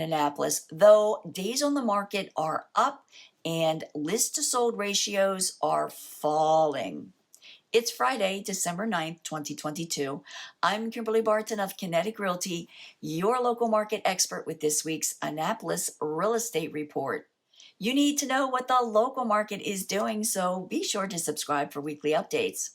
Annapolis, though days on the market are up and list to sold ratios are falling. It's Friday, December 9th, 2022. I'm Kimberly Barton of Kinetic Realty, your local market expert with this week's Annapolis Real Estate Report. You need to know what the local market is doing, so be sure to subscribe for weekly updates.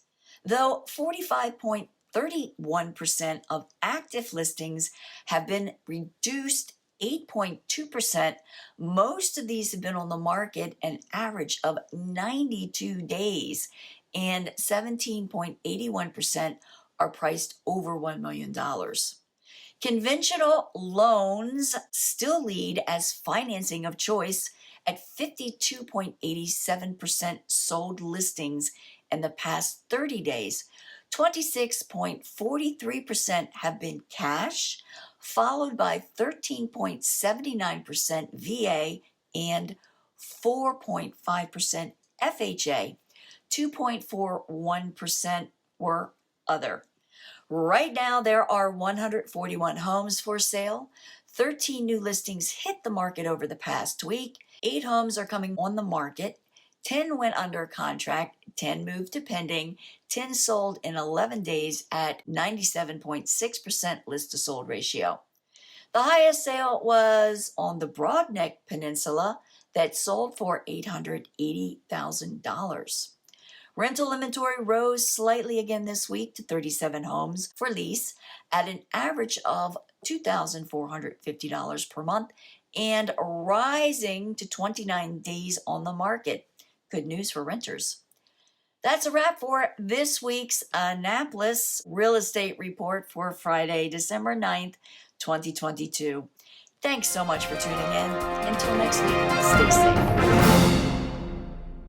Though 45.31% of active listings have been reduced 8.2%, most of these have been on the market an average of 92 days, and 17.81% are priced over $1 million. Conventional loans still lead as financing of choice at 52.87% sold listings in the past 30 days. 26.43% have been cash, followed by 13.79% VA and 4.5% FHA. 2.41% were other. Right now, there are 141 homes for sale. 13 new listings hit the market over the past week. 8 homes are coming on the market. 10 went under contract. 10 moved to pending. 10 sold in 11 days at 97.6% list to sold ratio. The highest sale was on the Broadneck Peninsula that sold for $880,000. Rental inventory rose slightly again this week to 37 homes for lease at an average of $2,450 per month and rising to 29 days on the market. Good news for renters. That's a wrap for this week's Annapolis Real Estate Report for Friday, December 9th, 2022. Thanks so much for tuning in. Until next week, stay safe.